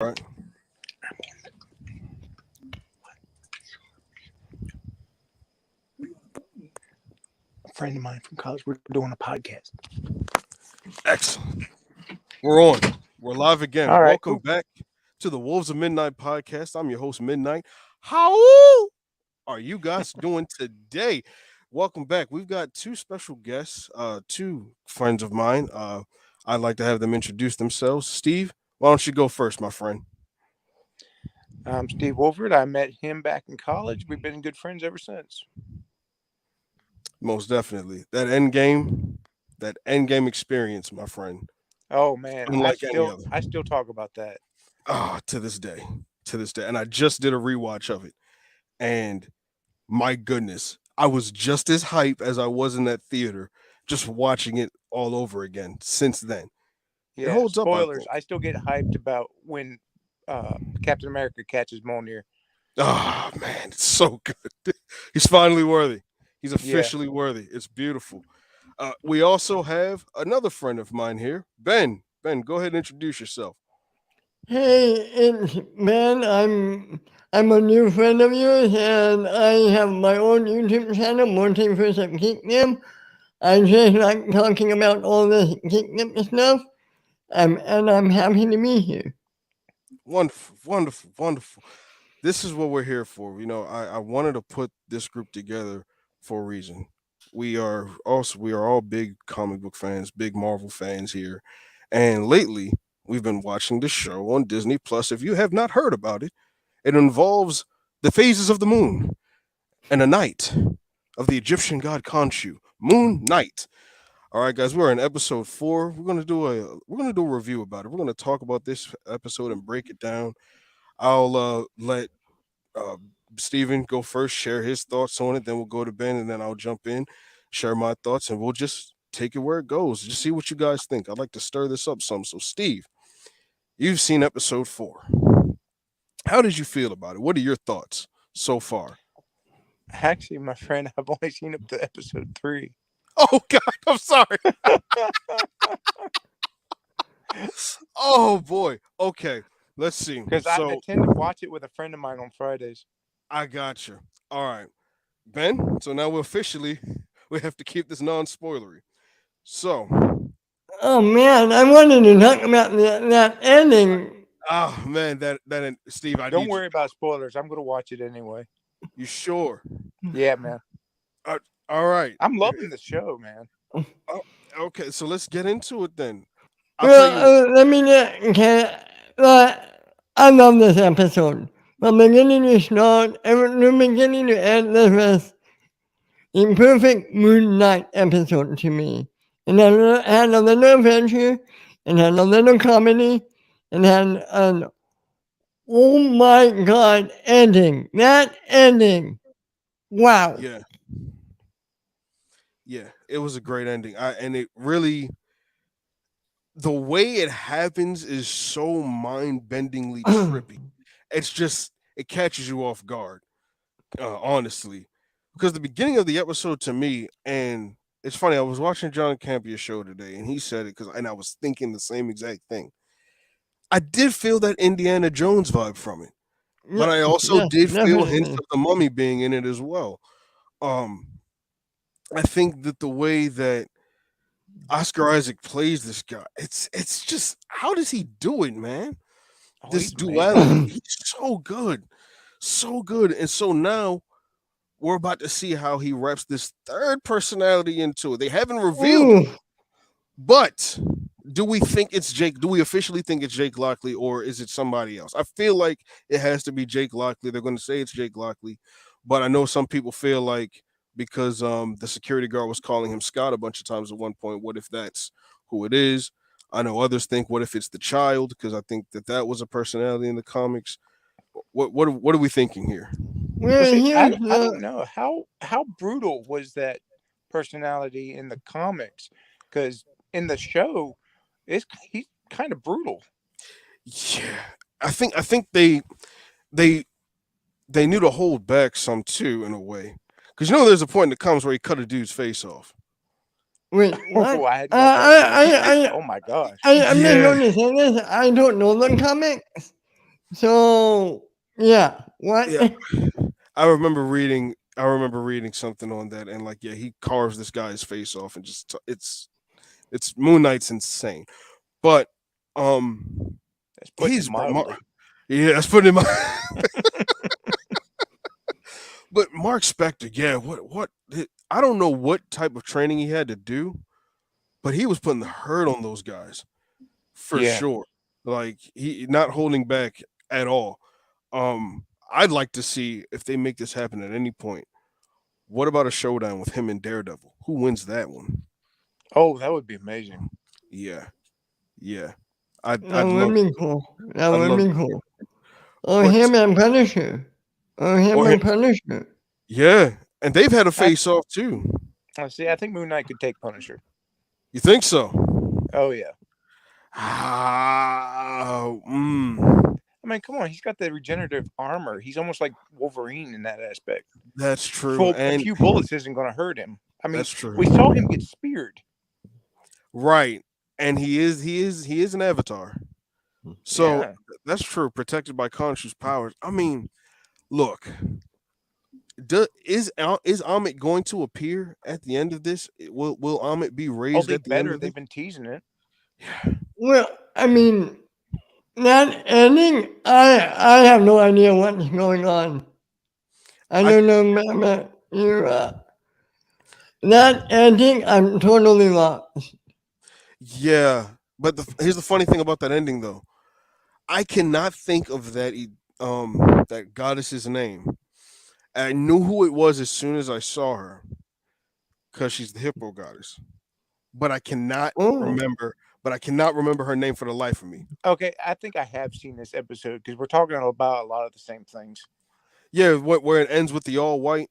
right. A friend of mine from college. We're doing a podcast. Excellent. We're on. We're live again. All right, Welcome cool. back to the Wolves of Midnight podcast. I'm your host, Midnight. How are you guys doing today? Welcome back. We've got two special guests, two friends of mine. I'd like to have them introduce themselves. Steve, why don't you go first, my friend? I'm Steve Wolford. I met him back in college. We've been good friends ever since. Most definitely. That end game experience, my friend. Oh man, I Unlike any still other. I still talk about that. To this day. To this day. And I just did a rewatch of it. And my goodness, I was just as hype as I was in that theater, just watching it all over again since then. It Yeah, holds up, I spoilers. think. I still get hyped about when Captain America catches Mjolnir. Oh man, it's so good. He's finally worthy. He's Yeah. officially worthy. It's beautiful. We also have another friend of mine here, Ben. Ben, go ahead and introduce yourself. Hey, it's Ben. I'm a new friend of yours, and I have my own YouTube channel, Multiverse Kingdom. I just like talking about all this kingdom stuff, and I'm happy to be here. Wonderful, wonderful, wonderful. This is what we're here for. I wanted to put this group together for a reason. We are all big comic book fans, big Marvel fans here. And lately, we've been watching the show on Disney Plus. If you have not heard about it, it involves the phases of the moon and a night of the Egyptian god Khonshu, Moon Knight. All right, guys, we're in episode 4. We're gonna do a review about it. We're gonna talk about this episode and break it down. I'll let uh, Steven go first, share his thoughts on it. Then we'll go to Ben, and then I'll jump in, share my thoughts, and we'll just take it where it goes. Just see what you guys think. I'd like to stir this up some. So, Steve, you've seen episode 4. How did you feel about it? What are your thoughts so far? Actually, my friend, I've only seen up to episode 3. Oh God, I'm sorry. Oh boy. Okay, let's see. Because I So tend to watch it with a friend of mine on Fridays. I got you. All right, Ben. So now we have to keep this non-spoilery. So, Oh man, I wanted to talk about that ending. oh man, Steve, I Don't need you. worry about spoilers. I'm going to watch it anyway. You sure? Yeah, man. Uh, all right. I'm loving the show, man. Oh, okay, so let's get into it then. I'll tell you. Let me okay. I love this episode. From beginning to start, from beginning to end, this was the perfect Moon Knight episode to me. And it had a little adventure, and had a little comedy, and had an oh my god ending. That ending. Wow. Yeah, yeah, it was a great ending. And it really, the way it happens is so mind-bendingly trippy. It's just it catches you off guard, honestly, because the beginning of the episode to me, and it's funny. I was watching John Campia's show today, and he said it and I was thinking the same exact thing. I did feel that Indiana Jones vibe from it, but I also Yes, did feel hints definitely. of the Mummy being in it as well. Um, I think that the way that Oscar Isaac plays this guy, it's just how does he do it, man? Oh, This he's amazing. duality, he's so good, so good, and so now we're about to see how he reps this third personality into it. They haven't revealed it, Ooh. but do we think it's Jake? Do we officially think it's Jake Lockley, or is it somebody else? I feel like it has to be Jake Lockley. They're going to say it's Jake Lockley, but I know some people feel like because the security guard was calling him Scott a bunch of times at one point. What if that's who it is? I know others think, what if it's the child? Because I think that was a personality in the comics. What are we thinking here? Well, Well, see, here's I don't the know how brutal was that personality in the comics, because in the show, he's kind of brutal. Yeah, I think they they knew to hold back some too in a way, because there's a point that comes where he cut a dude's face off. wait, Oh, what? I hadn't got that far. I Oh my gosh. I've been Yeah, noticing this. I don't know the comics, So yeah, what? Yeah, I remember reading. I remember reading something on that, and like, yeah, he carves this guy's face off, and just it's Moon Knight's insane. But That's putting it he's mildly. yeah, that's putting him. But Mark Spector, yeah, I don't know what type of training he had to do, but he was putting the hurt on those guys for Yeah. sure. Like he not holding back at all. I'd like to see if they make this happen at any point. What about a showdown with him and Daredevil? Who wins that one? Oh, that would be amazing. Yeah, yeah. That I'd would love be cool. That I'd would love be cool. Or but him and Punisher. Or him or and Punisher. yeah, and they've had a I, face off too. see. I think Moon Knight could take Punisher. You think so? Oh yeah. Ah, I mean, come on. He's got the regenerative armor. He's almost like Wolverine in that aspect. that's true, Full, a and few bullets isn't going to hurt him. I mean, that's true. we saw him get speared. Right, and he is an avatar. So Yeah. that's true. Protected by conscious powers. I mean, look, is Amit going to appear at the end of this? Will Amit be Oh, raised they at the end better. of They've this? been teasing it. Well, I mean, that ending, I have no idea what's going on. I I don't know about you. That ending, I'm totally lost. yeah, but here's the funny thing about that ending though. I cannot think of that goddess's name. I knew who it was as soon as I saw her because she's the hippo goddess. But I cannot Oh, remember. But I cannot remember her name for the life of me. Okay, I think I have seen this episode because we're talking about a lot of the same things. Yeah, where it ends with the all white,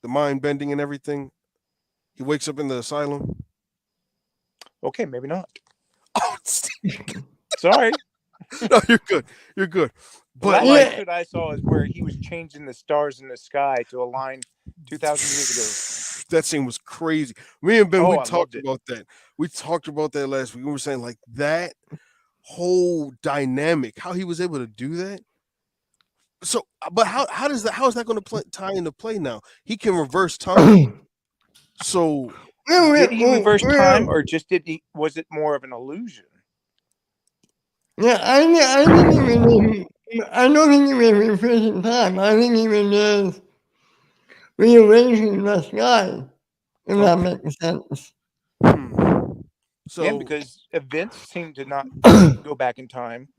the mind bending and everything. He wakes up in the asylum. Okay, maybe not. Oh, Sorry. no, you're good. You're good. The But last like episode I saw is where he was changing the stars in the sky to align 2,000 years that scene was crazy. Me and Ben, ago. we Oh, I talked loved it. about that. We talked about that last week. We were saying like that whole dynamic, how he was able to do that. So, but how is that going to tie into play now? He can reverse time. So, Did he reverse time, or just did he? Was it more of an illusion? yeah, I think I don't think he was reversing time. I think he was just rearranging the sky, if that okay. makes sense. Hmm. So Yeah, because events seem to not go back in time.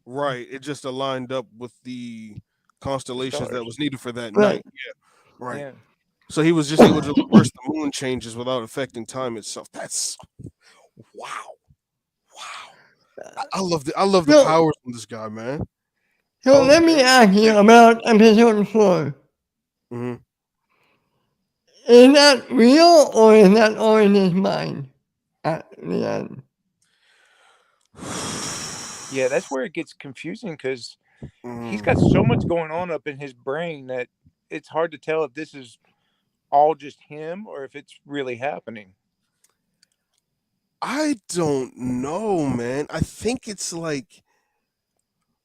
right, it just aligned up with the constellations that Stars. was needed for that Right. night. Yeah, right. Yeah. So he was just able to reverse the moon changes without affecting time itself. That's wow, wow. I love the So, powers from this guy, man. so Oh, let me ask you about episode 4. hmm Is that real or is that all in his mind at the end? Yeah, that's where it gets confusing because Mm. he's got so much going on up in his brain that it's hard to tell if this is all just him or if it's really happening. I don't know, man. I think it's like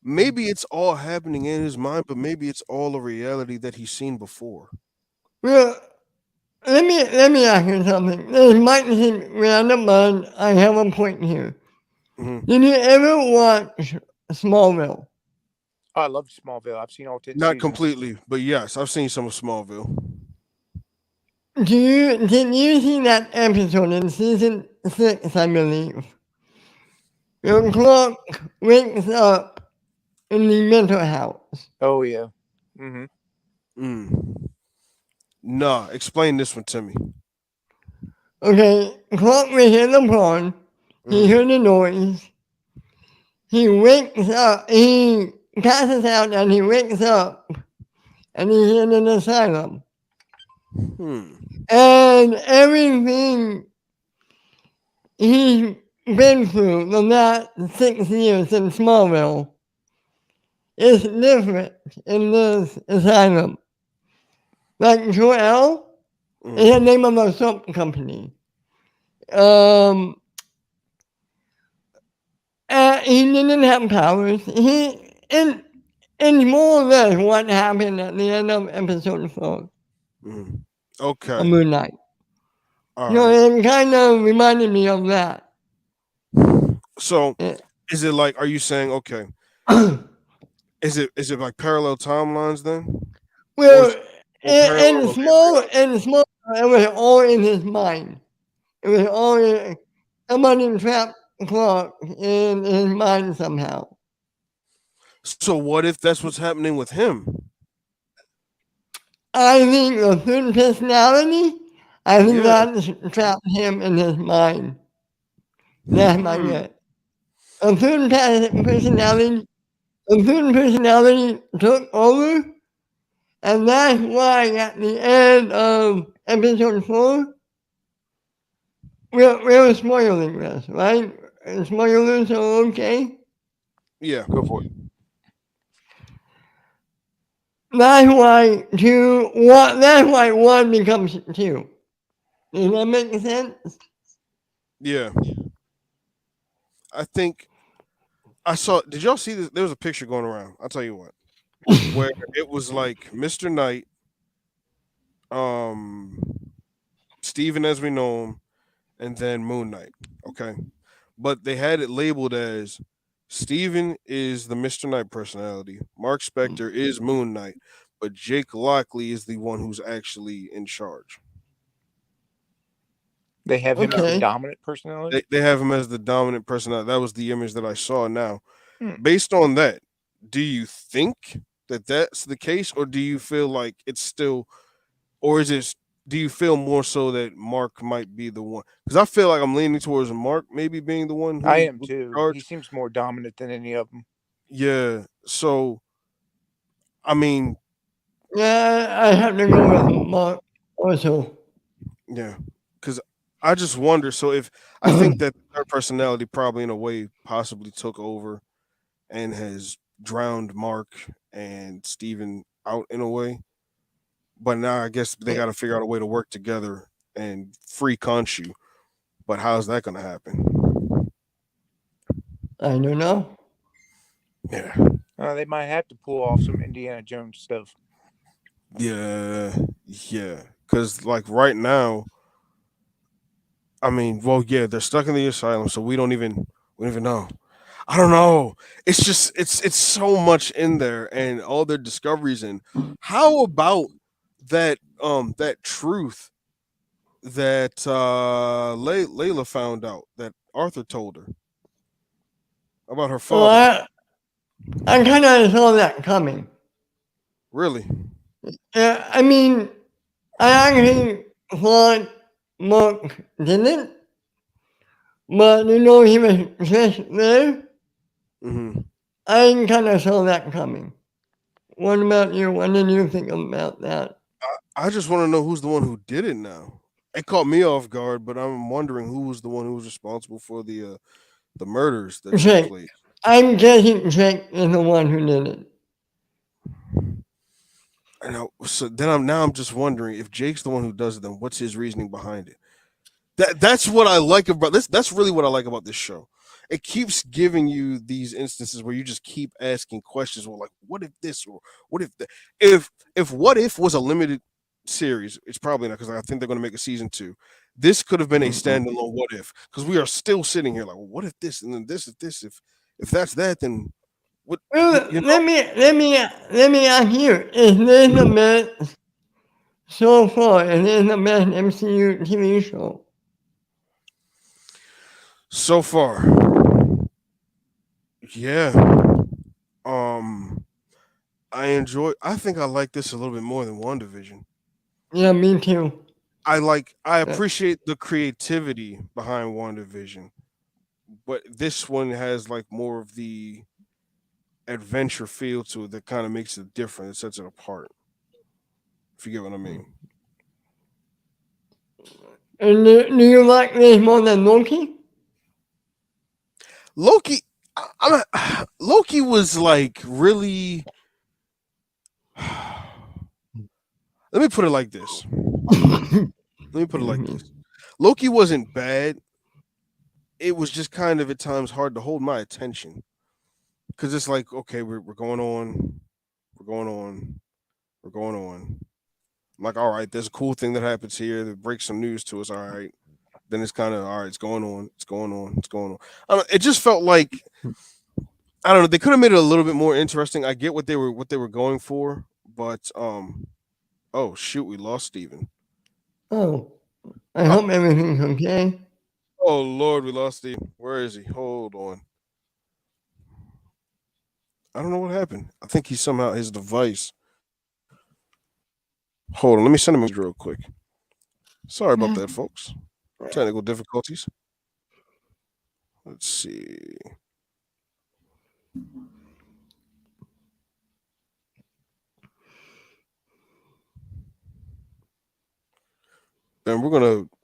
maybe it's all happening in his mind, but maybe it's all a reality that he's seen before. Well, let me ask you something. This might seem random, but I have a point here. Mhm. Did you ever watch Smallville? Oh, I love Smallville. I've seen all 10 Not seasons. completely, but yes, I've seen some of Smallville. Did you see that episode in season 6, I believe? Your clock wakes up in the mental house. Oh, yeah. Mm-hmm. Mm. Nah, explain this one to me. Okay, Clark was in the pond. He Mm. heard a noise. He wakes up. He passes out and he wakes up. And he's in an asylum. Hmm. And everything he's been through the last 6 years in Smallville is different in this asylum. Like Joel is the Mm. name of a soap company. he didn't have powers. It's more or less what happened at the end of episode 4 Mhm. of Okay. Moon Knight. All So right. it kind of reminded me of that. So Yeah. is it like, are you saying, okay, is it like parallel timelines then? Or, Well, or parallel and or small, reality? and small, it was all in his mind. It was all in somebody trapped Clark in his mind somehow. So what if that's what's happening with him? I think the third personality, I think Yeah. that trapped him in his mind. That's my Hmm. guess. A third personality, a third personality took over, and that's why at the end of episode 4, we're spoiling this, right? Spoilers are okay. Yeah. Go for it. That's why that's why 1 becomes 2. Does that make sense? Yeah. I think I saw. Did y'all see this? There was a picture going around. I'll tell you what. Where it was like Mr. Knight, um, Steven as we know him, and then Moon Knight. Okay. But they had it labeled as Steven is the Mr. Knight personality, Mark Spector is Moon Knight, but Jake Lockley is the one who's actually in charge. They have him as the Okay. dominant personality. They have him as the dominant personality. That was the image that I saw now. Hmm. Based on that, do you think that that's the case, or do you feel like it's still, or is it? Do you feel more so that Mark might be the one? Because I feel like I'm leaning towards Mark maybe being the one I who am was in too. charge. He seems more dominant than any of them. Yeah. So I mean, Yeah, I have to go with Mark also. yeah, because I just wonder. So if I think that her personality probably in a way possibly took over and has drowned Mark and Steven out in a way. But now I guess they got to figure out a way to work together and free Khonshu. But how's that going to happen? I don't know. Yeah. They might have to pull off some Indiana Jones stuff. Yeah. Yeah. Because, like, right now, I mean, well, yeah, they're stuck in the asylum, so we don't even know. I don't know. It's just it's so much in there and all their discoveries and how about that truth that Layla found out that Arthur told her about her Well, father. I kind of saw that coming. Really? Yeah, I mean, I actually thought Mark didn't, but he was just there. Hmm. I kind of saw that coming. What about you? What did you think about that? I just want to know who's the one who did it now. It caught me off guard, but I'm wondering who was the one who was responsible for the murders that took Jake. place. I'm guessing Jake is the one who did it. And so then I'm just wondering if Jake's the one who does it, then what's his reasoning behind it? That's what I like about this. That's really what I like about this show. It keeps giving you these instances where you just keep asking questions. Well, like, what if this or what if that? If what if was a limited series, it's probably not because I think they're going to make a season 2. This could have been a standalone what if because we are still sitting here like, well, what if this and then this if this if that's that then what Well, you know? let me ask you: is this the best so far? Is this the best MCU TV show? So far, yeah. I think I like this a little bit more than WandaVision. Yeah, me too. I appreciate the creativity behind WandaVision, but this one has like more of the adventure feel to it that kind of makes it different. It sets it apart. If you get what I mean. And do you like this more than Loki? Loki, Loki was like really. Let me put it like this. Loki wasn't bad. it was just kind of at times hard to hold my attention because it's like, okay, we're going on, we're going on, we're going on. I'm like, all right, there's a cool thing that happens here that breaks some news to us. All right, then it's kind of all right. It's going on. It's going on. It's going on. It just felt like I don't know. They could have made it a little bit more interesting. I get what they were going for, but oh shoot, we lost Steven. Oh, I Oh, hope everything's okay. oh Lord, we lost Steven. Where is he? Hold on. I don't know what happened. I think he's somehow his device. Hold on, let me send him a message real quick. Sorry about that, folks. Technical difficulties. Let's see. And we're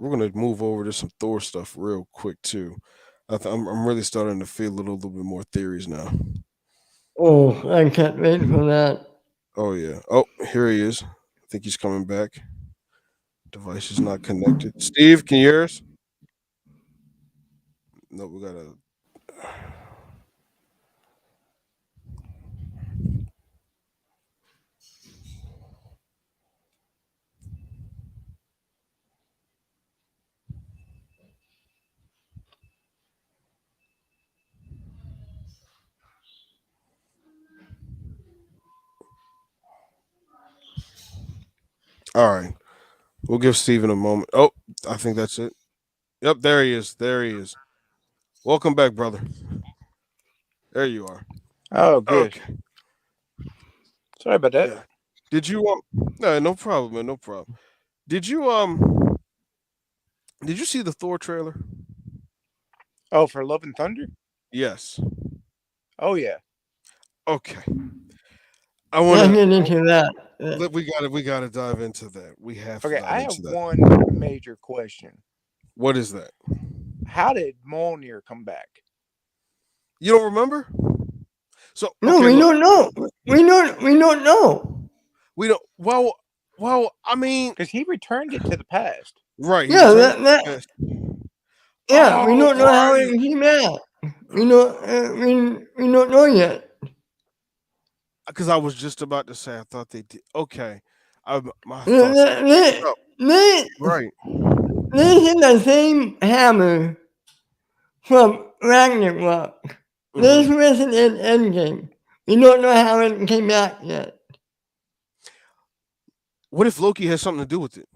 gonna move over to some Thor stuff real quick too. I'm really starting to feel a little bit more theories now. Oh, I can't wait for that. Oh yeah. Oh, here he is. I think he's coming back. Device is not connected. Steve, can you hear us? No, we gotta. All right. We'll give Steven a moment. Oh, I think that's it. Yep, there he is. There he is. Welcome back, brother. There you are. Oh, good. Okay. Sorry about that. Yeah. Did you no, no problem, man. No problem. Did you did you see the Thor trailer? Oh, for Love and Thunder? Yes. Oh yeah. Okay. I Let's want get into that. to. We gotta dive into that. We have to Okay, dive I have into that. one major question. What is that? How did Mjolnir come back? You don't remember? So No, okay, we look, don't know. We don't know. we don't. Well. I mean, Because he returned it to the past. right? He Yeah, returned. that yeah, we Oh, don't know how right. it came out. We don't know yet. Because I was just about to say I thought they did. Okay, my They, thoughts. they, Oh, they, right. they hit the same hammer from Ragnarok. This Hmm. wasn't in Endgame. We don't know how it came back yet. What if Loki has something to do with it?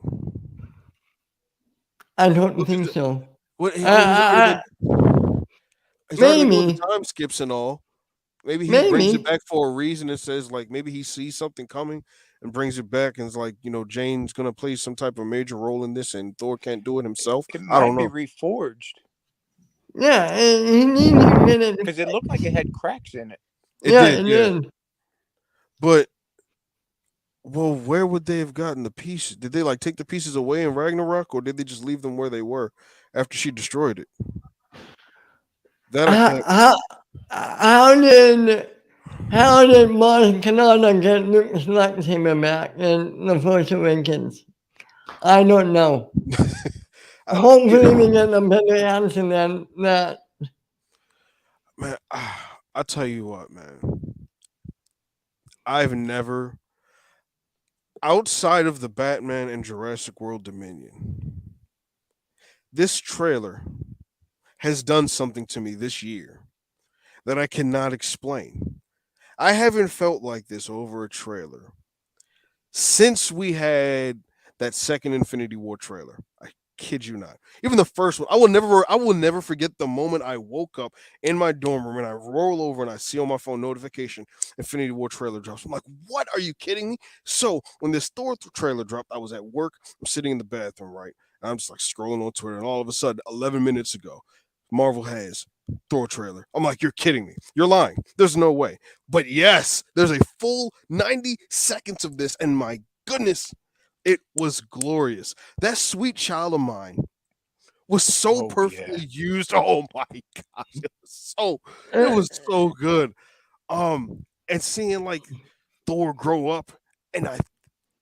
I don't Loki's think the, so. what? I mean, he's already been doing the Maybe, time skips and all. Maybe he brings it maybe. back for a reason and says like maybe he sees something coming and brings it back and is like Jane's gonna play some type of major role in this and Thor can't do it himself. It I might don't be know. reforged. Yeah, he needs to get it. Because it looked like it had cracks in it. It Yeah, did, it yeah. did. But well, where would they have gotten the pieces? Did they like take the pieces away in Ragnarok, or did they just leave them where they were after she destroyed it? That I How, can't. how, how did Martin Canada get Luke's lightsaber back in The Force Awakens? I don't know. I, Hopefully we get a better answer than that. man, I tell you what, man. I've never outside of the Batman and Jurassic World Dominion. This trailer has done something to me this year that I cannot explain. I haven't felt like this over a trailer since we had that second Infinity War trailer. I kid you not. Even the first one, I will never forget the moment I woke up in my dorm room and I roll over and I see on my phone notification Infinity War trailer drops. I'm like, what? Are you kidding me? So when this Thor trailer dropped, I was at work. I'm sitting in the bathroom, right? And I'm just like scrolling on Twitter, and all of a sudden, 11 minutes ago, Marvel has Thor trailer. I'm like, you're kidding me. You're lying. There's no way. But yes, there's a full 90 seconds of this, and my goodness, it was glorious. That sweet child of mine was so Oh, perfectly yeah. used. Oh my gosh, it was so good. And seeing like Thor grow up, and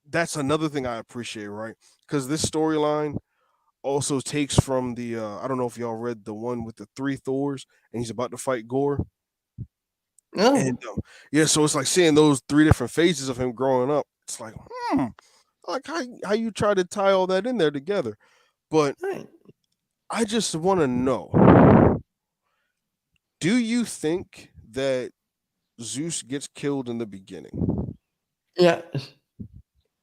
that's another thing I appreciate, right? Because this storyline, also takes from the I don't know if y'all read the one with the three Thors and he's about to fight Gore. No. And yeah, so it's like seeing those three different phases of him growing up. It's like, like how you try to tie all that in there together. But Right. I just want to know, do you think that Zeus gets killed in the beginning? Yes.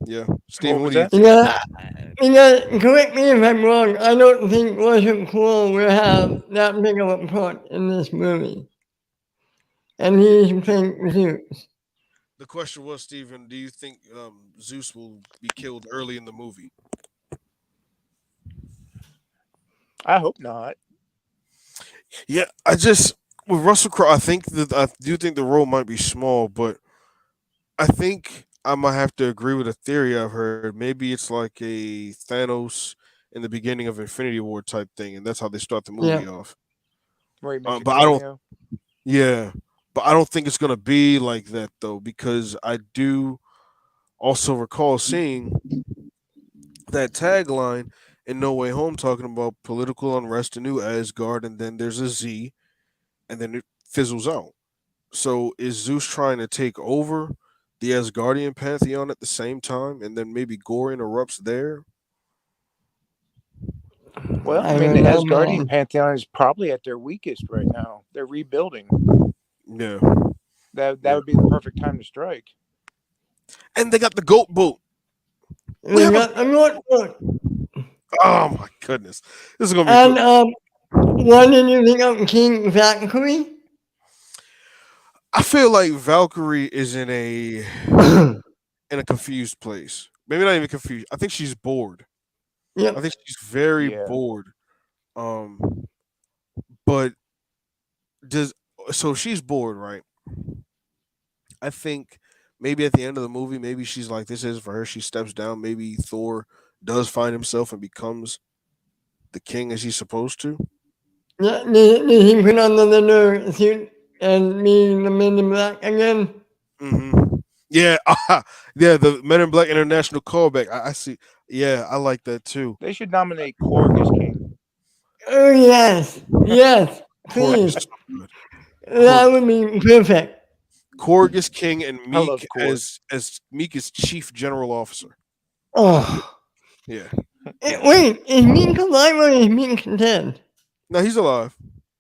Yeah, What Steven, what was do you that? think? Because, correct me if I'm wrong, I don't think Russell Crowe will have that big of a part in this movie. And he's playing Zeus. The question was, Steven, do you think Zeus will be killed early in the movie? I hope not. Yeah, I just with Russell Crowe, I do think the role might be small, but I think I might have to agree with a theory I've heard. Maybe it's like a Thanos in the beginning of Infinity War type thing, and that's how they start the Yeah. movie off. Where he makes a But I don't, cameo. yeah, but I don't think it's gonna be like that though, because I do also recall seeing that tagline in No Way Home talking about political unrest in New Asgard, and then there's a Z, and then it fizzles out. So is Zeus trying to take over the Asgardian pantheon at the same time, and then maybe Gore interrupts there? Well, I I mean, don't the know, Asgardian man. pantheon is probably at their weakest right now. They're rebuilding. Yeah, That yeah. would be the perfect time to strike. And they got the goat boat. We We have a. got the notebook. Oh my goodness, this is gonna be And fun. what did you think of King Valkyrie? I feel like Valkyrie is in a confused place. Maybe not even confused. I think she's bored. I Yep. think she's very Yeah. bored. Um, but does so she's bored, right? I think maybe at the end of the movie, maybe she's like, this is for her. She steps down. Maybe Thor does find himself and becomes the king as he's supposed to. Yeah, did he put on the leather suit and be the Men in Black again? Yeah, yeah. The Men in Black International callback. I see. Yeah, I like that too. They should nominate Korg as king. Oh, yes. Yes. Korg is Please. so good. That Korg, would be perfect. Korg is king, and I love Meek Korg. as Meek is chief general officer. Oh. Yeah. Wait, is Mink alive or is Mink dead? No, he's alive.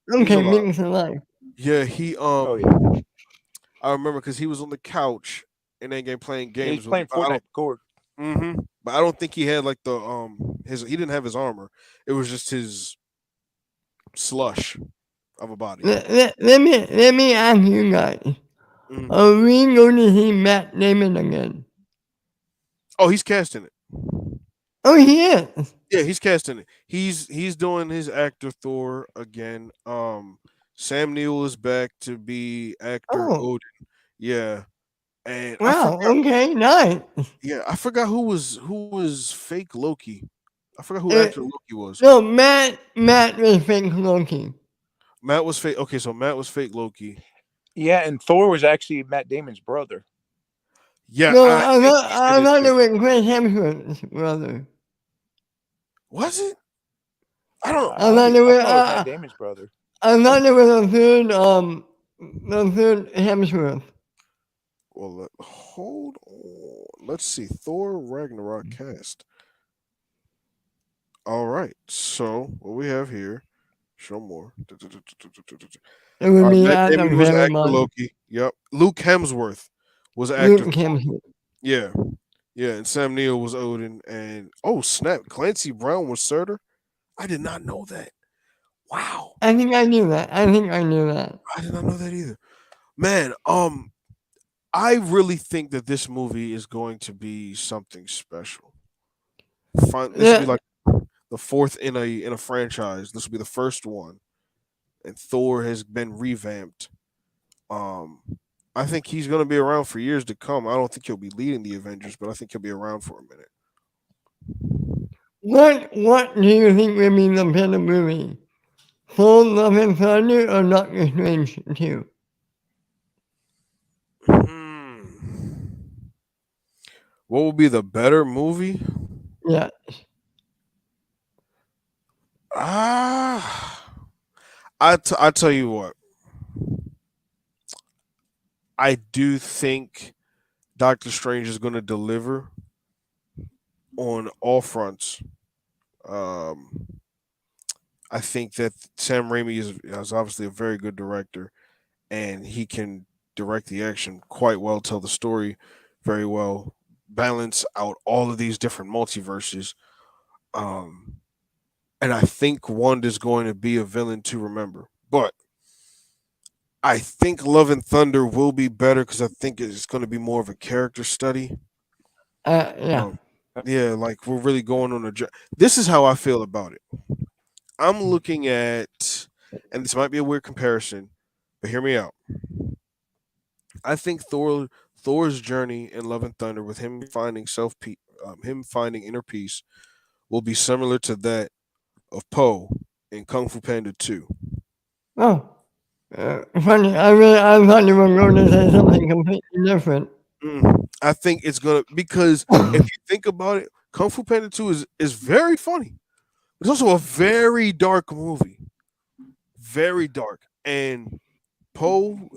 He's Okay, alive. Mink's alive. Yeah, he Oh yeah, I remember because he was on the couch in that game playing yeah, he's games with me. playing Fortnite. Korg. But I don't think he had like the his he didn't have his armor. It was just his slush of a body. Let me ask you guys. Mhm. Are we going to see Matt Damon again? Oh, he's casting it. Oh, he is. Yeah, he's casting it. He's doing his actor Thor again. Sam Neill is back to be actor Oh, Odin. Yeah. And wow. Okay, nice. I forgot who was fake Loki. I forgot who Uh, actor Loki was. no, Matt was fake Loki. Matt was fake. Okay, so Matt was fake Loki. Yeah, and Thor was actually Matt Damon's brother. Yeah, No, I think he I said it thought too. it was Chris Hemsworth's brother. Was it? I don't. I thought it I was. thought it was Matt Damon's brother. I thought it was the third Hemsworth. Well, hold on. Let's see. Thor Ragnarok cast. All right. So what we have here. Show more. It would All right, be Matt at the Damon was very actor bottom. Loki. Yep. Luke Hemsworth was actor. Luke Hemsworth. Yeah. Yeah. And Sam Neill was Odin. And oh snap, Clancy Brown was Surtur. I did not know that. Wow. I think I knew that. I think I knew that. I did not know that either. Man, I really think that this movie is going to be something special. This will be Yeah, like the fourth in a franchise. This will be the first one, and Thor has been revamped. Um, I think he's going to be around for years to come. I don't think he'll be leading the Avengers, but I think he'll be around for a minute. what do you think would be the better movie? Thor: Love and Thunder or Doctor Strange 2? Hmm. What would be the better movie? Yeah. Ah, I tell you what, I do think Doctor Strange is going to deliver on all fronts. Um, I think that Sam Raimi is obviously a very good director, and he can direct the action quite well, tell the story very well, balance out all of these different multiverses. Um, and I think Wanda's going to be a villain to remember. But I think Love and Thunder will be better because I think it's going to be more of a character study. Yeah. Um, yeah, like we're really going on a. This is how I feel about it. I'm looking at, and this might be a weird comparison, but hear me out. I think Thor's journey in Love and Thunder, with him finding him finding inner peace, will be similar to that of Poe in Kung Fu Panda 2. Oh, funny. I thought you were going to say something completely different. I think it's gonna, because if you think about it, Kung Fu Panda 2 is very funny. It's also a very dark movie, very dark, and Poe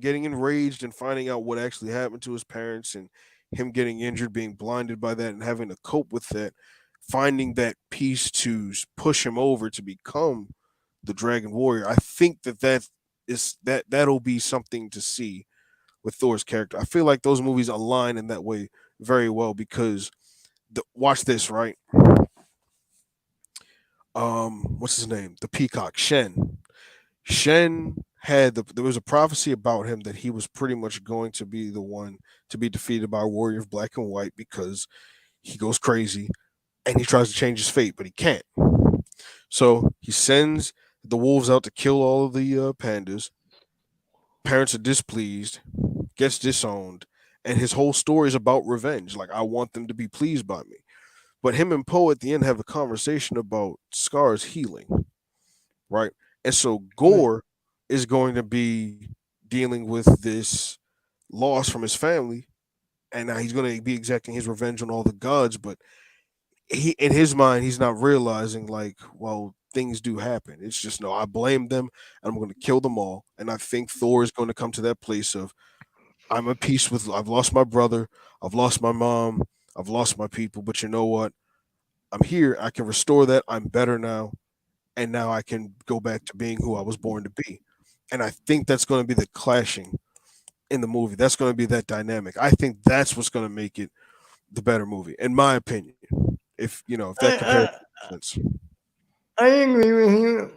getting enraged and finding out what actually happened to his parents, and him getting injured, being blinded by that, and having to cope with that, finding that peace to push him over to become the Dragon Warrior. I think that'll be something to see with Thor's character. I feel like those movies align in that way very well because watch this, right? What's his name? The Peacock, Shen. Shen there was a prophecy about him that he was pretty much going to be the one to be defeated by a warrior of black and white because he goes crazy and he tries to change his fate, but he can't. So he sends the wolves out to kill all of the pandas. Parents are displeased, gets disowned, and his whole story is about revenge. Like, I want them to be pleased by me. But him and Poe at the end have a conversation about Scar's healing, right? And so Gore is going to be dealing with this loss from his family, and now he's going to be exacting his revenge on all the gods. But he, in his mind, he's not realizing, like, well, things do happen. It's just, no, I blame them, and I'm going to kill them all. And I think Thor is going to come to that place of, I'm at peace with. I've lost my brother. I've lost my mom. I've lost my people. But you know what? I'm here. I can restore that. I'm better now, and now I can go back to being who I was born to be. And I think that's going to be the clashing in the movie. That's going to be that dynamic. I think that's what's going to make it the better movie, in my opinion. If that comparison I, makes sense. I agree with you.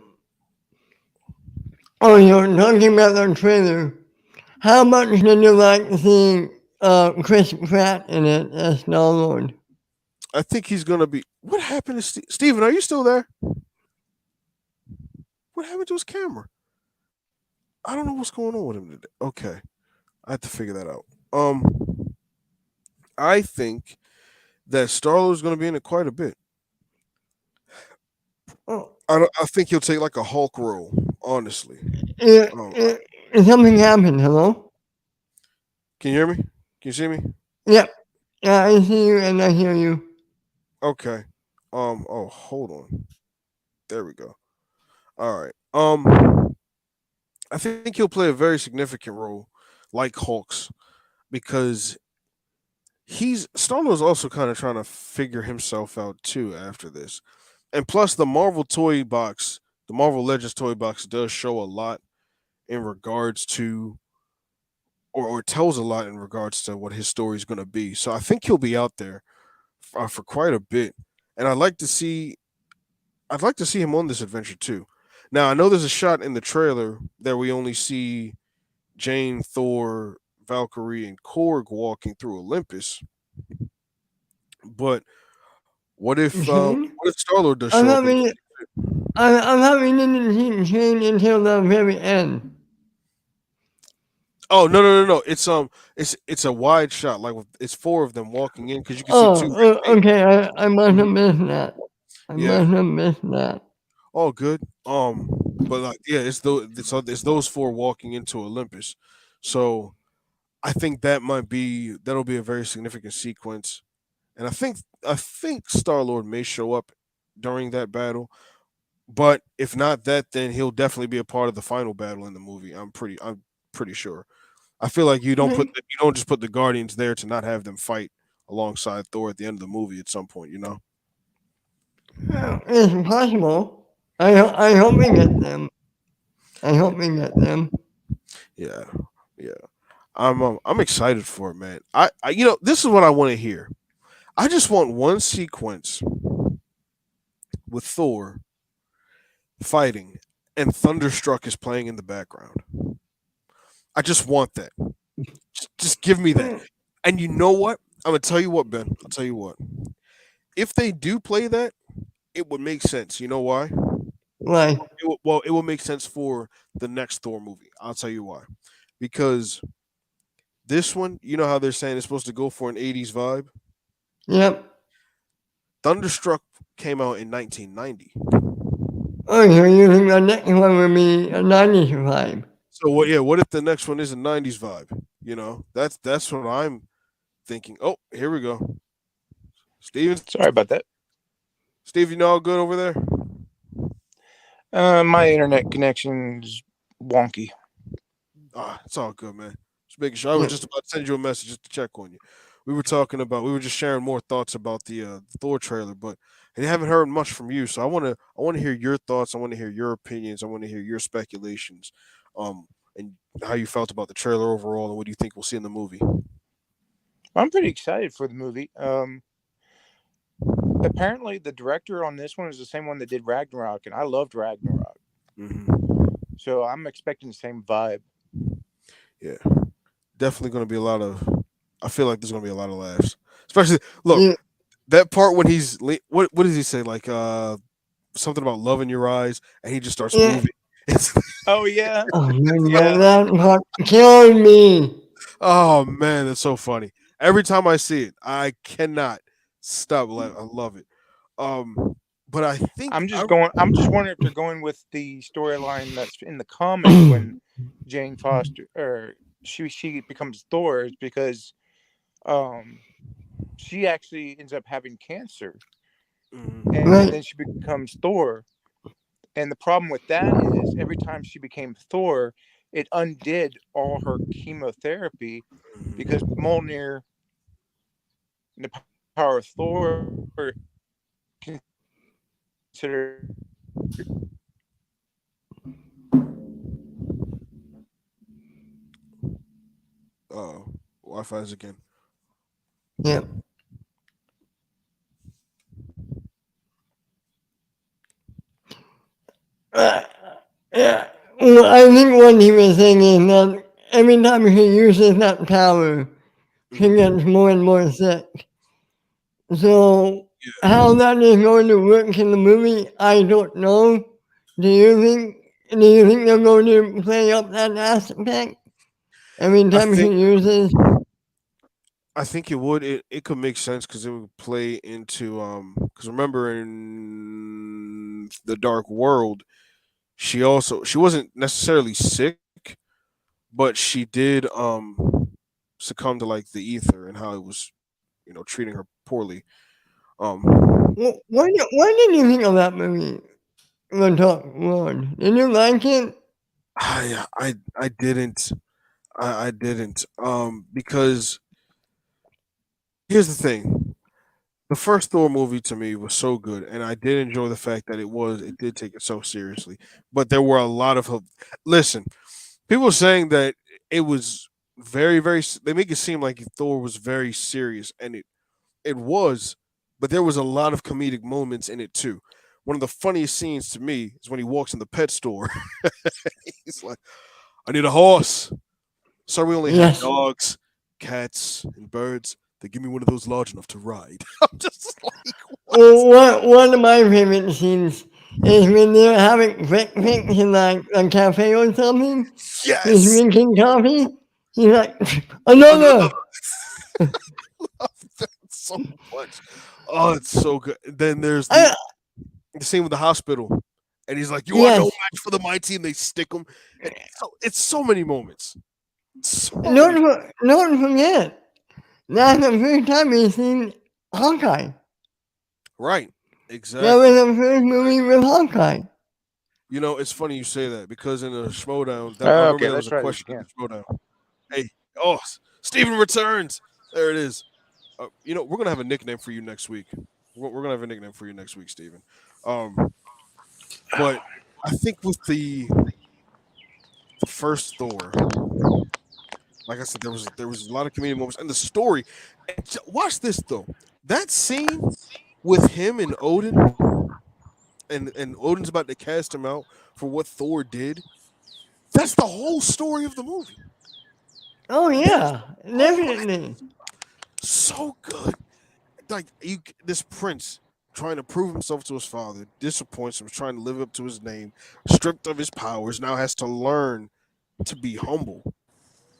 Oh, you're talking about the trailer. How much did you like seeing Chris Pratt in it as Star Lord? I think he's going to be. What happened to Steven? Are you still there? What happened to his camera? I don't know what's going on with him today. Okay, I have to figure that out. I think that Star Lord is going to be in it quite a bit. Oh, I think he'll take like a Hulk role, honestly. yeah, Um, something happened. Hello? can you hear me? Can you see me? Yep. Yeah, I see you and I hear you. Okay. Oh, hold on. There we go. All right. I think he'll play a very significant role, like Hulk's, because he's Star-Lord's also kind of trying to figure himself out too after this. And plus, the Marvel Legends toy box does show a lot in regards to, or tells a lot in regards to what his story is going to be. So I think he'll be out there for quite a bit, and I'd like to see him on this adventure too. Now I know there's a shot in the trailer that we only see Jane, Thor, Valkyrie, and Korg walking through Olympus, but Shane? what if Star Lord does I show thought up in? we, I thought we didn't see Shane until the very end. Oh, no! It's a wide shot, like it's four of them walking in because you can see two Oh, red tape. okay. I must have missed that. I Yeah, must have missed that. all good. But like, yeah, it's those four walking into Olympus. So I think that'll be a very significant sequence, and I think Star Lord may show up during that battle. But if not that, then he'll definitely be a part of the final battle in the movie. I'm pretty sure. I feel like you don't just put the Guardians there to not have them fight alongside Thor at the end of the movie at some point. You know? It's possible. I hope we get them. I hope we get them. Yeah, yeah. I'm excited for it, man. I this is what I want to hear. I just want one sequence with Thor fighting and Thunderstruck is playing in the background. I just want that. Just give me that. And you know what? I'm gonna tell you what, Ben. I'll tell you what. If they do play that, it would make sense. You know why? Like, It will make sense for the next Thor movie. I'll tell you why. Because this one, you know how they're saying it's supposed to go for an 80s vibe? yep. Thunderstruck came out in 1990. Oh, so you think the next one will be a 90s vibe? So what? Yeah, what if the next one is a 90s vibe? You know, that's what I'm thinking. Oh, here we go. Steven, Sorry about that. Steve, you know all good over there? My internet connection's wonky. It's all good, man. Just making sure. I was just about to send you a message just to check on you. We were just sharing more thoughts about the Thor trailer, but I haven't heard much from you. So I want to hear your thoughts. I want to hear your opinions. I want to hear your speculations, and how you felt about the trailer overall, and what do you think we'll see in the movie. I'm pretty excited for the movie. Apparently, the director on this one is the same one that did Ragnarok, and I loved Ragnarok. Hmm. So I'm expecting the same vibe. Yeah, definitely going to be a lot of. I feel like there's going to be a lot of laughs, especially look Yeah. that part when what does he say, like something about love in your eyes, and he just starts Yeah. moving. It's, Oh yeah, Oh, man, Yeah. that part killed me. oh man, that's so funny. Every time I see it, I cannot stop laughing. I love it. But I think I'm just wondering if they're going with the storyline that's in the comics when Jane Foster or she becomes Thor is because she actually ends up having cancer Mhm. and Right. then she becomes Thor. And the problem with that is every time she became Thor, it undid all her chemotherapy because Mjolnir, the power of Thor, considered Wi-Fi's again. Yeah. Yeah. Well, I think what he was saying is that every time he uses that power, he Mhm. gets more and more sick. So Yeah. how that is going to work in the movie, I don't know. Do you think? Do you think they're going to play up that aspect every I time he think uses? I think it would. It could make sense because it would play into because remember in the Dark World, she wasn't necessarily sick, but she did succumb to like the ether and how it was, treating her poorly. Um What did you think of that movie, The Dark World? Did you like it? I didn't. I didn't. Because here's the thing. The first Thor movie to me was so good, and I did enjoy the fact that it did take it so seriously. But there were a lot of listen, people saying that it was they make it seem like Thor was very serious, and it was, but there was a lot of comedic moments in it too. One of the funniest scenes to me is when he walks in the pet store. He's like, "I need a horse." Sir, we only have Yes. dogs, cats, and birds. They give me one of those large enough to ride. I'm just like, what? Well, one of my favorite scenes is when they're having breakfast in like a cafe or something. He's Yes, drinking coffee. He's like, another. another. Love that so much. Oh, it's so good. Then there's I, the scene with the hospital, and he's like, "You are no yes. match for the mighty," and they stick him. And it's so many moments. So many. Don't forget. That's the first time we've seen Hawkeye. Right. That Exactly. was the first movie with Hawkeye. You know, it's funny you say that because in the Schmodown, that I Oh, remember okay, there let's was a try this question in again. the Schmodown. Hey, oh, Steven returns. There it is. You know, we're gonna have a nickname for you next week. We're gonna have a nickname for you next week, Steven. Um, but I think with the first Thor, like I said, there was a lot of community moments and the story. And watch this though. That scene with him and Odin, and Odin's about to cast him out for what Thor did. That's the whole story of the movie. Oh That's yeah, oh, definitely. that's so good. Like this prince trying to prove himself to his father, disappoints him, trying to live up to his name, stripped of his powers, now has to learn to be humble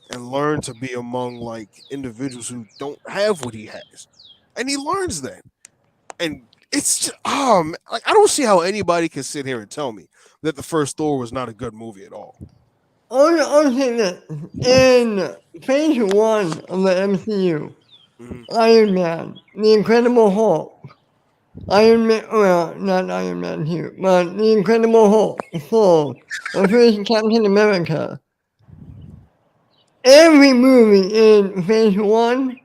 and learn to be among like individuals who don't have what he has. And he learns that. And it's just, like I don't see how anybody can sit here and tell me that the first Thor was not a good movie at all. I'll say this. In phase one of the MCU, Mhm. Iron Man, The Incredible Hulk, Iron Man, well, not Iron Man 2, but The Incredible Hulk, Thor, the first Captain America. Every movie in phase one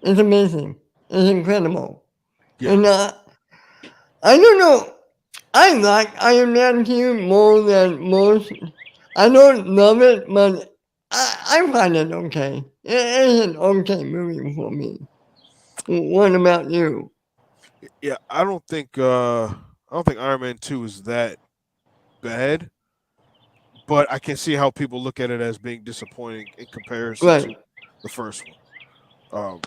is amazing. It's incredible. Yeah. And I don't know. I like Iron Man 2 more than most. I don't love it, but I find it okay. It's an okay movie for me. What about you? Yeah, I don't think Iron Man 2 is that bad, but I can see how people look at it as being disappointing in comparison Right. to the first one.